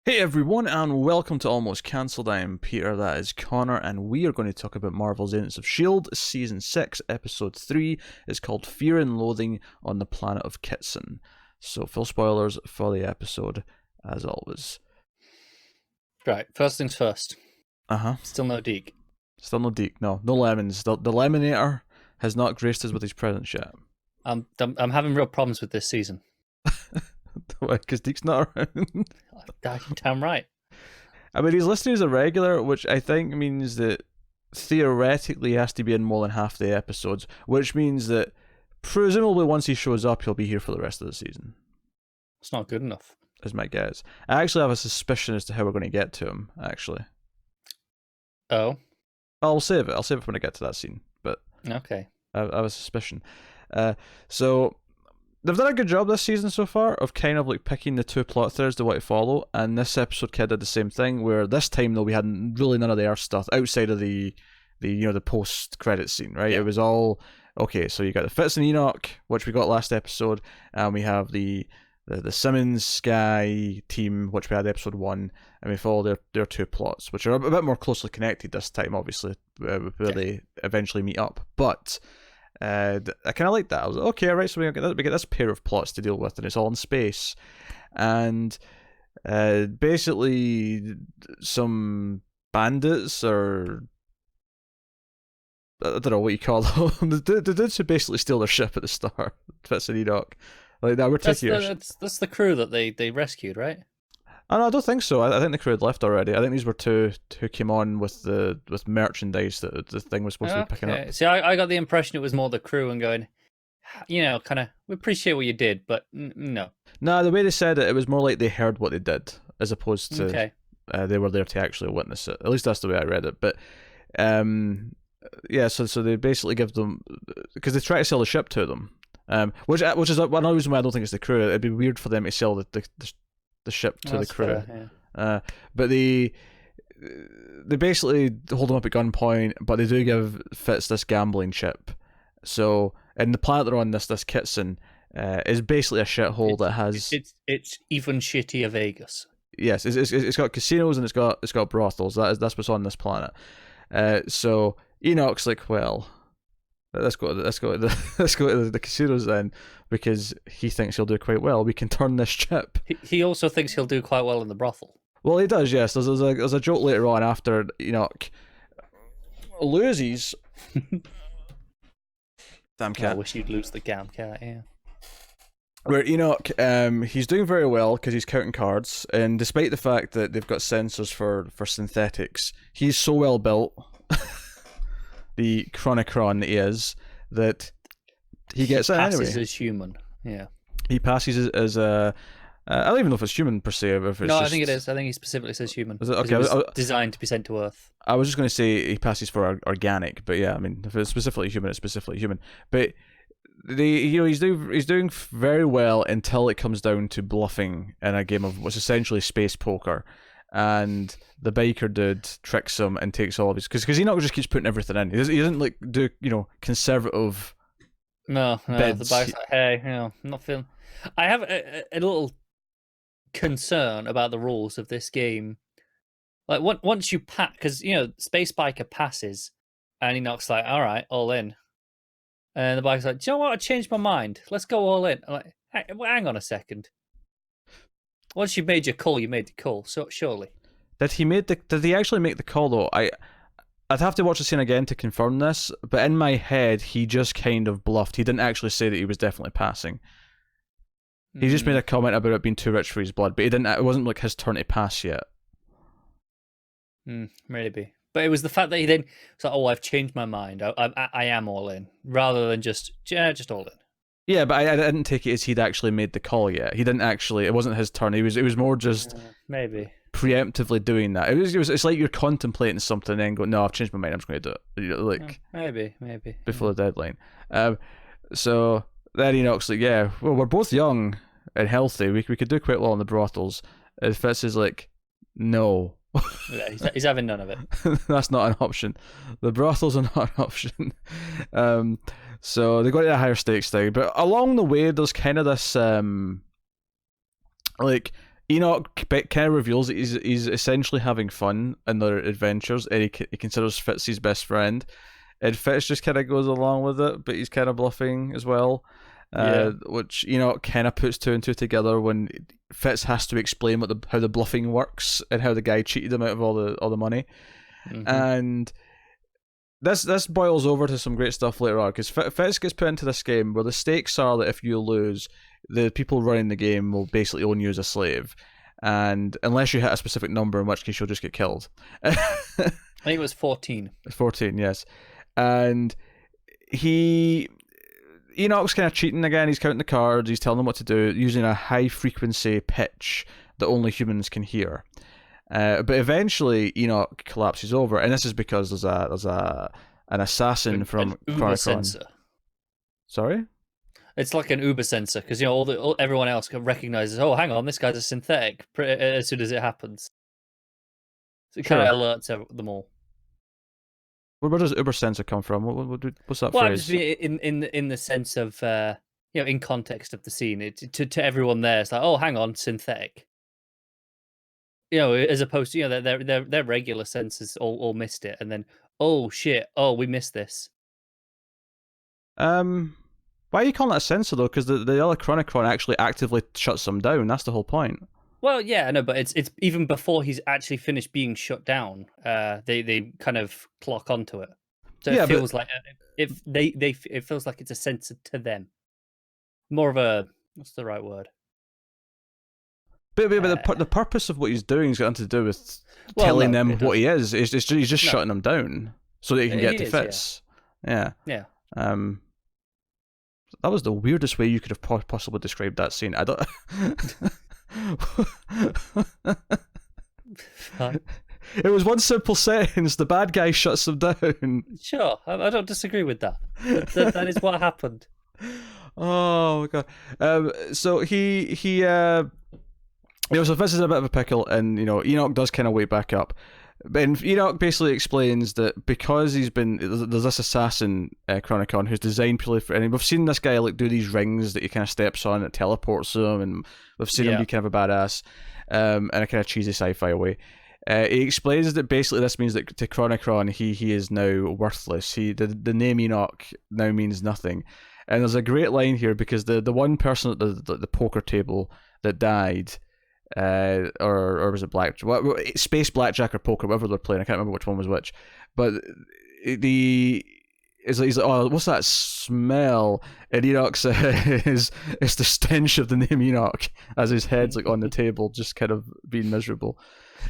Hey everyone, and welcome to Almost Cancelled. I am Peter, that is Connor, and we are going to talk about Marvel's Agents of S.h.e.i.l.d. Season 6, Episode 3. It's called Fear and Loathing on the Planet of Kitson. So, full spoilers for the episode, as always. Right, first things first. Uh-huh. Still no Deke. Still no Deke, no. No lemons. The Lemonator has not graced us with his presence yet. I'm having real problems with this season. Because Deke's not around. Damn right. I mean, he's listed as a regular, which I think means that theoretically he has to be in more than half the episodes, which means that presumably once he shows up, he'll be here for the rest of the season. It's not good enough. Is my guess. I actually have a suspicion as to how we're going to get to him, actually. Oh? I'll save it. I'll save it when I get to that scene, but Okay. I have a suspicion. So they've done a good job this season so far of kind of like picking the two plot threads they want to follow, and this episode kind of did the same thing, where this time though we had really none of the Earth stuff outside of the post credit scene, right? Yeah. It was all okay. So you got the Fitz and Enoch, which we got last episode, and we have the Simmons Sky team, which we had episode 1, and we follow their two plots, which are a bit more closely connected this time, obviously, where they eventually meet up, but. I kind of like that. I was like, okay, right, so we get this pair of plots to deal with, and it's all in space, and basically some bandits, or I don't know what you call them, the dudes who basically steal their ship at the start, Fitz and Enoch, like that. That's the crew that they rescued, right? Oh, no, I don't think so. I think the crew had left already. I think these were two who came on with merchandise that the thing was supposed to be picking up. See, I got the impression it was more the crew and going, kind of, we appreciate what you did, but no. No, the way they said it was more like they heard what they did, as opposed to they were there to actually witness it. At least that's the way I read it. But yeah, so they basically give them, because they try to sell the ship to them, which is one reason why I don't think it's the crew. It'd be weird for them to sell the ship to the crew. Fair, yeah. But they basically hold him up at gunpoint, but they do give Fitz this gambling chip. So, and the planet they're on, this Kitson, is basically a shithole that has... It's even shittier Vegas. Yes, it's got casinos and it's got brothels. That's what's on this planet. So Enoch's like, well, let's go to the casinos then, because he thinks he'll do quite well. We can turn this chip. He also thinks he'll do quite well in the brothel. Well, he does, yes. There's a joke later on after Enoch loses. Damn cat. I wish you'd lose the damn cat, yeah. Where Enoch, he's doing very well because he's counting cards, and despite the fact that they've got sensors for synthetics, he's so well built, the chronicron that he is, that he gets it anyway. He passes as human, yeah. He passes as a... I don't even know if it's human per se. If it's I think it is. I think he specifically says human. Is it? Okay, it was designed to be sent to Earth. I was just going to say he passes for organic, but yeah, I mean, if it's specifically human, it's specifically human. But he's doing very well until it comes down to bluffing in a game of what's essentially space poker, and the biker dude tricks him and takes all of his, because Enoch just keeps putting everything in. He doesn't like do conservative. No, bids. The bike's like, hey, I'm not feeling. I have a little concern about the rules of this game. Like once you pass, because Space Biker passes, and Enoch's like, all right, all in, and the bike's like, do you know what? I changed my mind. Let's go all in. I'm like, hang on a second. Once you've made your call, you made the call. So surely. Did he actually make the call though? I'd have to watch the scene again to confirm this, but in my head, he just kind of bluffed. He didn't actually say that he was definitely passing. He just made a comment about it being too rich for his blood, but he didn't. It wasn't like his turn to pass yet. Maybe, but it was the fact that he then was like, "Oh, I've changed my mind. I am all in," rather than just all in. Yeah, but I didn't take it as he'd actually made the call yet. He didn't actually. It wasn't his turn. It was more just maybe preemptively doing that. It's like you're contemplating something and then go, "No, I've changed my mind. I'm just going to do it." Like maybe before the deadline. So then Enoch's like, "Yeah, well, we're both young and healthy. We could do quite well in the brothels." And Fitz is like, "No." Yeah, he's having none of it. That's not an option. The brothels are not an option. So they go to a higher stakes thing, but along the way, there's kind of this like Enoch kind of reveals that he's essentially having fun in their adventures, and he considers Fitz his best friend, and Fitz just kind of goes along with it, but he's kind of bluffing as well. Which Enoch kind of puts two and two together when Fitz has to explain how the bluffing works and how the guy cheated him out of all the money, and this boils over to some great stuff later on, because Fitz gets put into this game where the stakes are that if you lose, the people running the game will basically own you as a slave, and unless you hit a specific number, in which case you'll just get killed. I think it was 14. 14, yes, and Enoch's kind of cheating again. He's counting the cards. He's telling them what to do using a high frequency pitch that only humans can hear. But eventually, Enoch collapses over, and this is because there's an assassin from Uber sensor. Sorry, it's like an Uber sensor because everyone else recognizes. Oh, hang on, this guy's a synthetic. As soon as it happens, so it kind of alerts them all. Where does Uber sensor come from? What's that phrase? In the sense of in context of the scene, to everyone there, it's like, oh, hang on, synthetic. As opposed to their regular sensors all missed it, and then oh shit, oh we missed this. Why are you calling it a sensor though? Because the other Chronicron actually actively shuts them down. That's the whole point. Well, yeah, I know, but it's even before he's actually finished being shut down. They kind of clock onto it, so it feels like it feels like it's a sensor to them. More of a what's the right word? But the purpose of what he's doing has got nothing to do with telling them what he is. He's just shutting them down so that he can get to Fitz. Yeah. That was the weirdest way you could have possibly described that scene. I don't. It was one simple sentence. The bad guy shuts them down. Sure, I don't disagree with that. That is what happened. Oh my god. So he so Fitz is in a bit of a pickle, and Enoch does kind of wake back up. And Enoch basically explains that because there's this assassin Chronicon who's designed purely for, and we've seen this guy do these rings that he kind of steps on that teleports him, and we've seen him be kind of a badass, in a kind of cheesy sci-fi way. He explains that basically this means that to Chronicron he is now worthless. The name Enoch now means nothing. And there's a great line here because the one person at the poker table that died, or was it space blackjack or poker, whatever they're playing, I can't remember which one was which, but he's like, oh, what's that smell? And Enoch says it's the stench of the name Enoch, as his head's on the table, just kind of being miserable.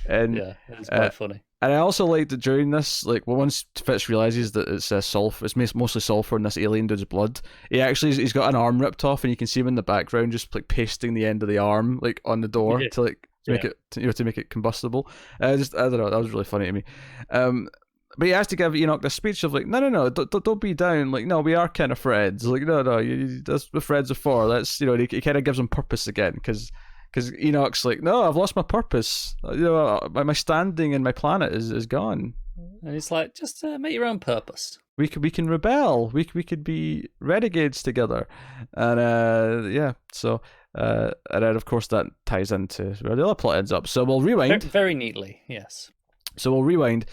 And it's quite funny. And I also like that during this, once Fitz realizes that it's sulfur, it's mostly sulfur in this alien dude's blood. He's got an arm ripped off, and you can see him in the background just pasting the end of the arm on the door to make it to make it combustible. I don't know, that was really funny to me. But he has to give Enoch this speech of no, don't be down. No, we are kind of friends. No, that's what friends are for. That's he kind of gives him purpose again because Enoch's no, I've lost my purpose. My standing in my planet is gone. And he's like, just make your own purpose. We can rebel. We could be renegades together, and So and then of course that ties into where the other plot ends up. So we'll rewind very neatly. Yes. So we'll rewind,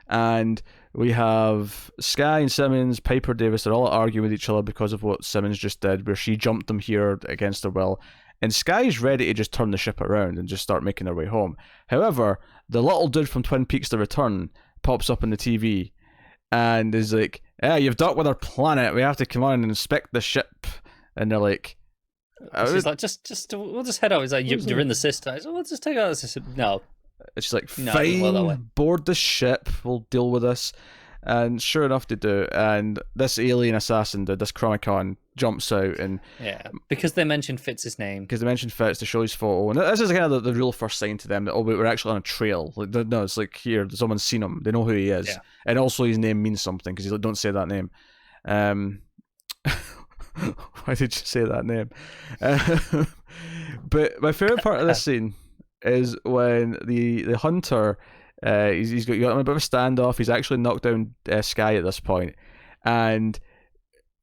and we have Skye and Simmons, Piper Davis. They're all arguing with each other because of what Simmons just did, where she jumped them here against her will. And Skye's ready to just turn the ship around and just start making their way home. However, the little dude from Twin Peaks: The Return pops up on the TV and is like, you've docked with our planet. We have to come on and inspect the ship. And they're like... She's like, we'll just head out. He's like, you're in the system. I said, we'll just take out the system. No. And she's like, fine, board the ship. We'll deal with this. And sure enough, they do. And this alien assassin, this Chronicon, jumps out and because they mentioned Fitz's name. Because they mentioned Fitz to show his photo, and this is kind of the real first sign to them that we're actually on a trail. No, it's here, someone's seen him. They know who he is, and also his name means something because he's like, don't say that name. Why did you say that name? But my favorite part of this scene is when the hunter. He's got a bit of a standoff. He's actually knocked down Skye at this point, and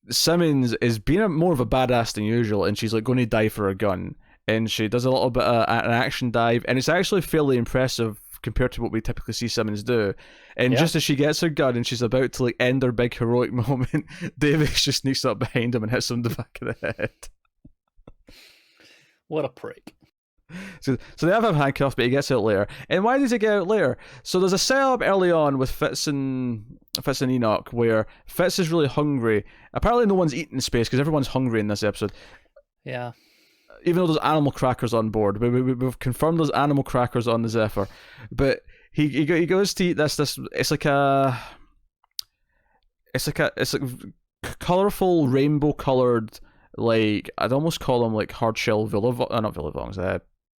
Simmons is being more of a badass than usual, and she's going to die for her gun. and she does a little bit of an action dive, and it's actually fairly impressive compared to what we typically see Simmons do. And just as she gets her gun and she's about to like end her big heroic moment, Davis just sneaks up behind him and hits him in the back of the head. What a prick. So they have him handcuffed, but he gets out later. And why does he get out later? So there's a setup early on with Fitz and Enoch where Fitz is really hungry. Apparently no one's eating in space because everyone's hungry in this episode. Yeah. Even though there's animal crackers on board. We've confirmed there's animal crackers on the Zephyr. But he goes to eat this it's like colourful, rainbow coloured, like I'd almost call them like hard shell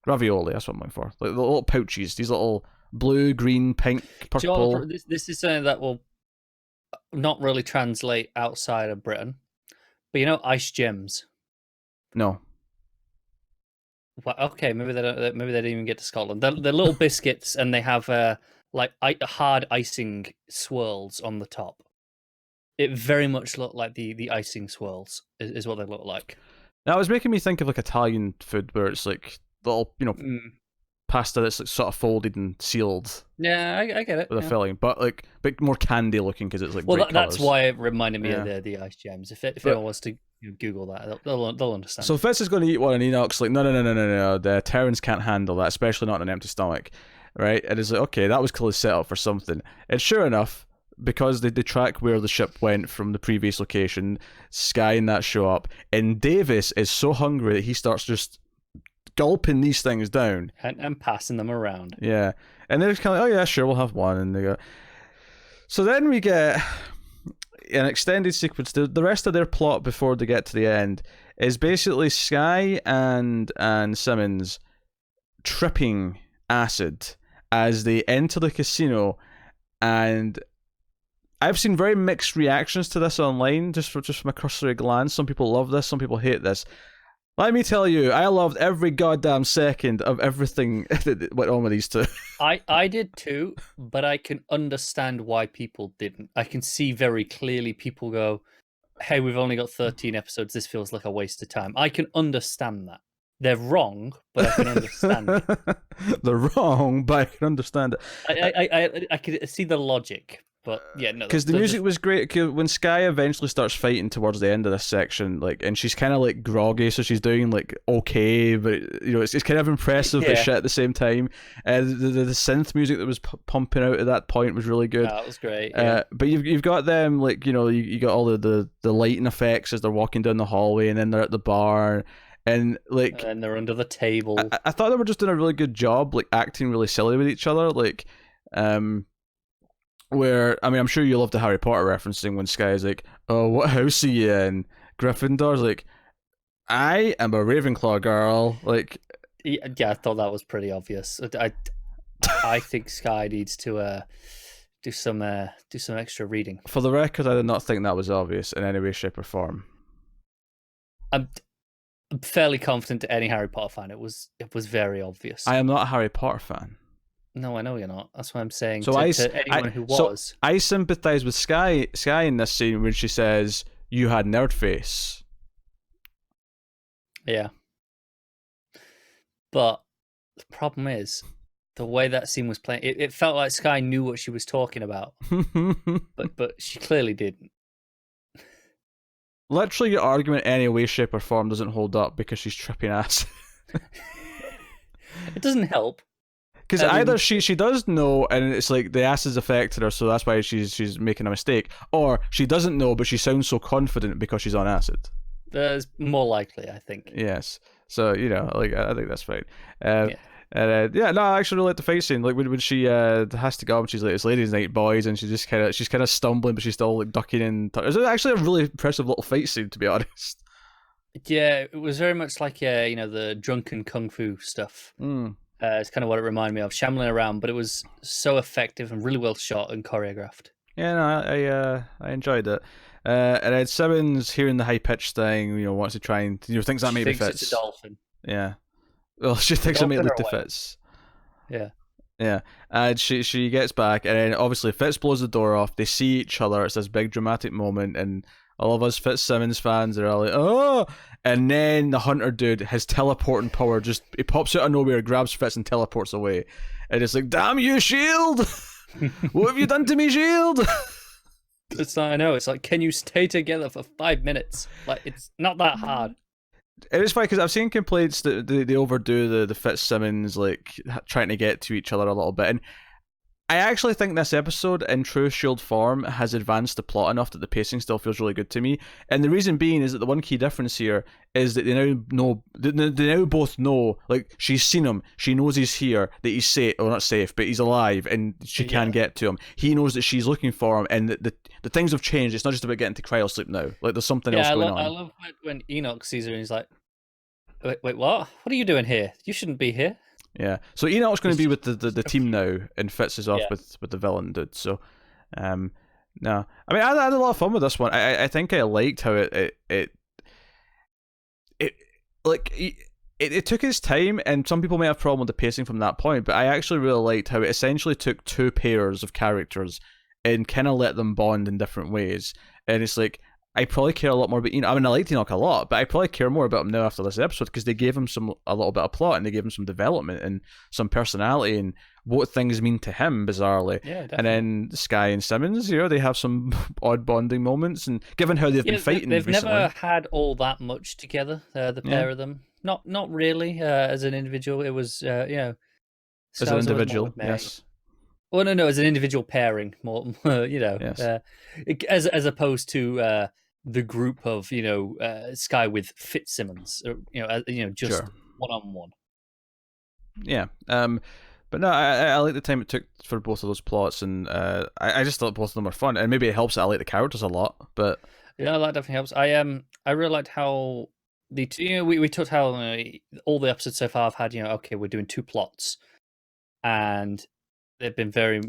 ravioli, that's what I'm looking for. Like the little pouches, these little blue, green, pink, purple. You know, this is something that will not really translate outside of Britain. But you know ice gems? No. Well, okay, maybe they didn't even get to Scotland. They're little biscuits, and they have like hard icing swirls on the top. It very much looked like the icing swirls is what they look like. Now it was making me think of like Italian food where it's like little, pasta that's like sort of folded and sealed. Yeah, I get it. With a filling, but like a bit more candy looking because it's like that's why it reminded me of the ice gems. If anyone wants to Google that, they'll understand. So Fitz is going to eat one, and Enoch's like, no. The Terrans can't handle that, especially not on an empty stomach, right? And it's like, okay, that was clearly set up for something. And sure enough, because they track where the ship went from the previous location, Sky and that show up, and Davis is so hungry that he starts just gulping these things down and passing them around. Yeah, and they're just kind of like, oh yeah, sure, we'll have one, and they go. So then we get an extended sequence. The rest of their plot before they get to the end is basically Sky and Simmons tripping acid as they enter the casino, and I've seen very mixed reactions to this online, just from a cursory glance. Some people love this, some people hate this. Let me tell you, I loved every goddamn second of everything that went on with these two. I did too, but I can understand why people didn't. I can see very clearly people go, hey, we've only got 13 episodes, this feels like a waste of time. I can understand that. They're wrong, but I can understand it. They're wrong, but I can understand it. I can see the logic. But yeah, no. Because the music was great. When Sky eventually starts fighting towards the end of this section, like, and she's kind of like groggy, so she's doing like okay, but it's kind of impressive but shit at the same time. The synth music that was pumping out at that point was really good. That was great. Yeah. But you've got them like you got all the lighting effects as they're walking down the hallway, and then they're at the bar. And like, and they're under the table. I thought they were just doing a really good job, like acting really silly with each other, like, where, I mean, I'm sure you love the Harry Potter referencing when Sky is like, oh, what house are you in? Gryffindor's like, I am a Ravenclaw girl. Like, yeah, I thought that was pretty obvious. I think Sky needs to do some extra reading. For the record, I did not think that was obvious in any way, shape, or form. I'm fairly confident to any Harry Potter fan, it was very obvious. I am not a Harry Potter fan. No, I know you're not. That's what I'm saying so to anyone who was. So I sympathise with Sky in this scene when she says, you had nerd face. Yeah. But the problem is, the way that scene was playing, it felt like Sky knew what she was talking about. but she clearly didn't. Literally, your argument any way, shape, or form doesn't hold up because she's tripping ass. It doesn't help. Because either she does know, and it's like the acid's affected her, so that's why she's making a mistake, or she doesn't know, but she sounds so confident because she's on acid. That's more likely, I think. Yes. So like I think that's fine. No, I actually really like the fight scene. Like when she has to go and she's like, it's ladies' night, boys, and she's kind of stumbling, but she's still like ducking in. It's actually a really impressive little fight scene, to be honest. Yeah, it was very much like the drunken kung fu stuff. It's kind of what it reminded me of, shambling around, but it was so effective and really well shot and choreographed. Yeah, no, I enjoyed it. And then Simmons hearing the high pitched thing, wants to try and thinks that maybe fits. It's a dolphin. Yeah. Well, she thinks it may lead to Fitz. Yeah. Yeah. And she gets back, and then obviously Fitz blows the door off. They see each other. It's this big dramatic moment, and All of us Fitzsimmons fans are all like, oh! And then the hunter dude, his teleporting power, just he pops out of nowhere, grabs Fitz, and teleports away. And it's like, damn you, S.h.e.i.l.D! What have you done to me, S.h.e.i.l.D? It's like, I know. It's like, can you stay together for 5 minutes? Like, it's not that hard. It is funny because I've seen complaints that they overdo the Fitzsimmons like trying to get to each other a little bit, and I actually think this episode, in true S.h.i.e.L.D. form, has advanced the plot enough that the pacing still feels really good to me. And the reason being is that the one key difference here is that they now know, they now both know, like, she's seen him, she knows he's here, that he's safe, or not safe, but he's alive, and she can get to him. He knows that she's looking for him, and the things have changed. It's not just about getting to cryosleep now. Like, there's something else going on. I love when Enoch sees her and he's like, wait, what? What are you doing here? You shouldn't be here. Yeah, so Enoch's going to be with the team now, and Fitz is off with the villain dude. So, no, I mean, I had a lot of fun with this one. I think I liked how it took its time, and some people may have a problem with the pacing from that point. But I actually really liked how it essentially took two pairs of characters and kind of let them bond in different ways. And it's like, I probably care a lot more about Enoch. I mean, I liked Enoch a lot, but I probably care more about him now after this episode because they gave him a little bit of plot, and they gave him some development and some personality and what things mean to him, bizarrely. Yeah, definitely. And then S.h.e.i.l.D. and Simmons, they have some odd bonding moments, and given how they've been fighting they've recently, never had all that much together. The pair of them, not really. As an individual, it was as an individual, yes. Well, no, as an individual pairing, more yes. as opposed to the group of S.h.e.i.l.D. with Fitzsimmons, just sure. one-on-one. Yeah, but no, I like the time it took for both of those plots, and I just thought both of them were fun, and maybe it helps that I like the characters a lot. But yeah, that definitely helps. I really liked how the two, we talked how all the episodes so far have had okay, we're doing two plots, and they've been very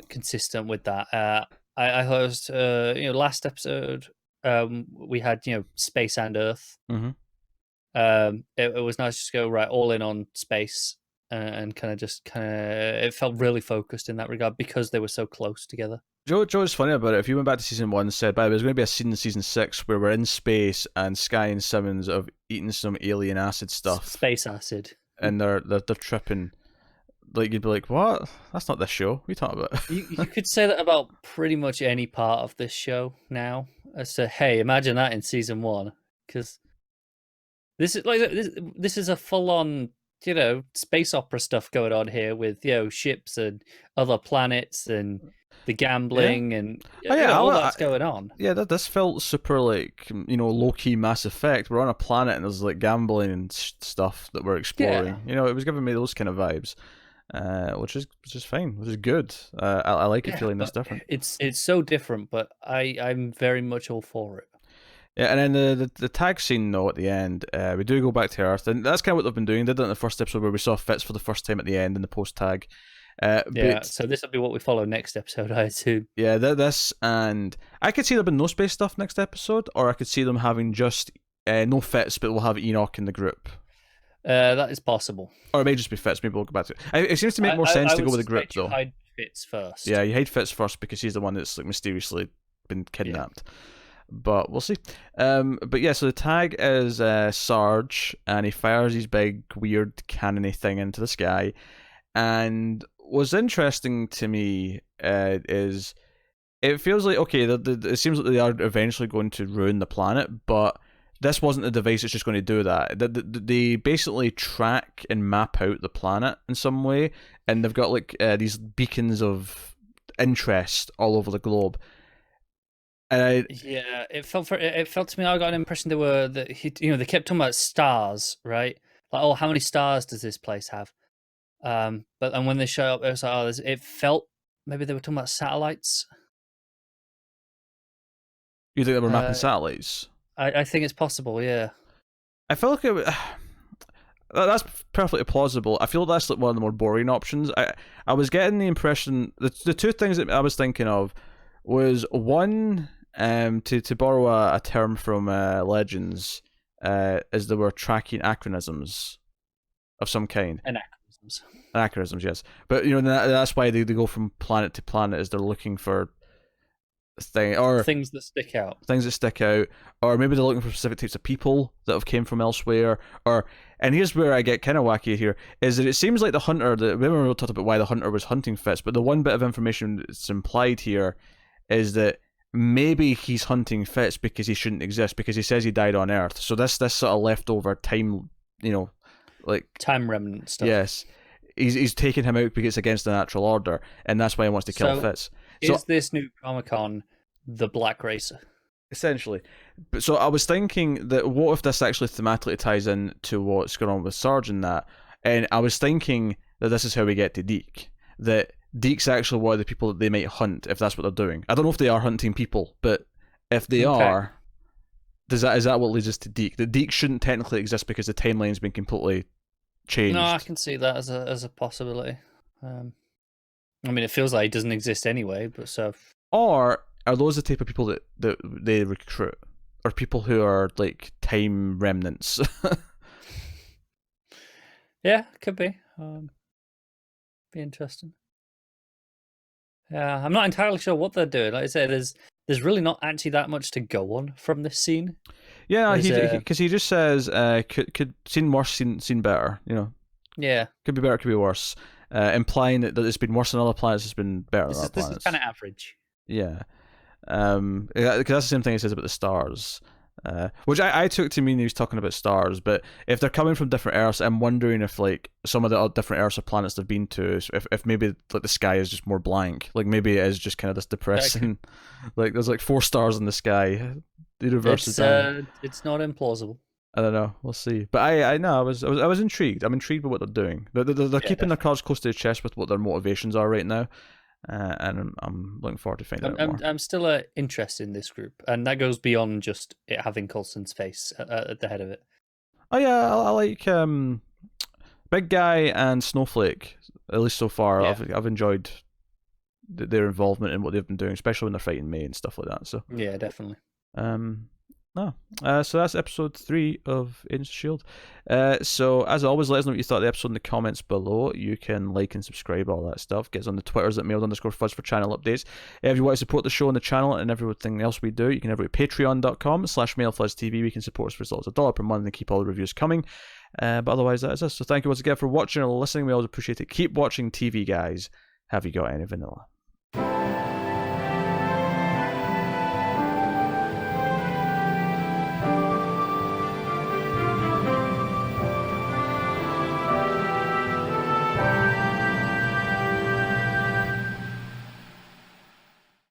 consistent with that. I thought it was, last episode we had space and Earth. Mm-hmm. It was nice to go right all in on space and kind of it felt really focused in that regard because they were so close together. Joe's funny about it. If you went back to season 1, said, by the way, there's going to be a scene in season 6 where we're in space and S.h.e.i.l.D. and Simmons have eaten some alien acid stuff, space acid, and they're tripping. Like, you'd be like, what? That's not this show. What are you talking about? You could say that about pretty much any part of this show now. As to, hey, imagine that in season 1, because this is a full-on space opera stuff going on here with ships and other planets and the gambling and all that's going on. Yeah, this felt super like low-key Mass Effect. We're on a planet and there's like gambling and stuff that we're exploring. Yeah. It was giving me those kind of vibes. Which is fine, which is good. I like it feeling this different. It's so different, but I'm very much all for it. Yeah, and then the tag scene though at the end, we do go back to Earth, and that's kind of what they've been doing. They did it in the first episode where we saw Fitz for the first time at the end in the post tag. So this will be what we follow next episode, I assume. Yeah, this, and I could see there being no space stuff next episode, or I could see them having just no Fitz, but we'll have Enoch in the group. That is possible. Or it may just be Fitz. Maybe we'll go back to it. It seems to make more sense to go with the group, though. Hide Fitz first. Yeah, you hide Fitz first because he's the one that's like mysteriously been kidnapped. Yeah. But we'll see. But yeah, so the tag is Sarge, and he fires his big, weird, cannony thing into the sky. And what's interesting to me is it feels like, okay, it seems like they are eventually going to ruin the planet, but this wasn't the device that's just going to do that. They basically track and map out the planet in some way, and they've got like these beacons of interest all over the globe. And it felt to me. I got an impression they kept talking about stars, right? Like, oh, how many stars does this place have? And when they show up, it was like, it felt maybe they were talking about satellites. You think they were mapping satellites? I think it's possible, yeah. I feel like that's perfectly plausible. I feel that's like one of the more boring options. I was getting the impression the two things that I was thinking of was one, to borrow a term from Legends, is they were tracking acronyms of some kind. Anachronisms, yes. But that's why they go from planet to planet, is they're looking for thing, or things that stick out. Things that stick out, or maybe they're looking for specific types of people that have came from elsewhere, or and here's where I get kind of wacky here, is that it seems like the hunter, remember we talked about why the hunter was hunting Fitz, but the one bit of information that's implied here is that maybe he's hunting Fitz because he shouldn't exist, because he says he died on Earth, so this sort of leftover time, like time remnant stuff. Yes, he's taking him out because it's against the natural order, and that's why he wants to kill Fitz. Is this new Comic-Con the Black Racer? Essentially. But so I was thinking that what if this actually thematically ties in to what's going on with Sarge and that, and I was thinking that this is how we get to Deke. That Deke's actually one of the people that they might hunt if that's what they're doing. I don't know if they are hunting people, but if they are, is that what leads us to Deke? That Deke shouldn't technically exist because the timeline's been completely changed. No, I can see that as a possibility. I mean, it feels like he doesn't exist anyway, but so. Or are those the type of people that they recruit? Or people who are like time remnants? Yeah, could be. Be interesting. Yeah, I'm not entirely sure what they're doing. Like I said, there's really not actually that much to go on from this scene. Yeah, because he just says could seen worse, seen better. Yeah, could be better, could be worse. Implying that it's been worse than other planets, it's been better than other planets. This is kind of average. Yeah. Because that's the same thing he says about the stars. Which I took to mean he was talking about stars, but if they're coming from different Earths, I'm wondering if like some of the different Earths or planets they've been to, if maybe like the sky is just more blank. Like maybe it is just kind of this depressing. Like there's like 4 stars in the sky. The universe is down. It's not implausible. I don't know. We'll see. But I know I was intrigued. I'm intrigued by what they're doing. They're keeping their cards close to the chest with what their motivations are right now, and I'm looking forward to finding out more. I'm still interested in this group, and that goes beyond just it having Coulson's face at the head of it. Oh yeah, I like Big Guy and Snowflake. At least so far, yeah. I've enjoyed their involvement in what they've been doing, especially when they're fighting May and stuff like that. So yeah, definitely. So that's episode 3 of Agents of S.h.e.i.l.d. So as always, let us know what you thought of the episode in the comments below. You can like and subscribe, all that stuff. Get us on the Twitters at mailed_fuzz for channel updates. If you want to support the show and the channel and everything else we do, you can have it at patreon.com/mailfuzztv. We can support us for as little as $1 per month and keep all the reviews coming. But otherwise, that is us. So thank you once again for watching or listening. We always appreciate it. Keep watching TV, guys. Have you got any vanilla?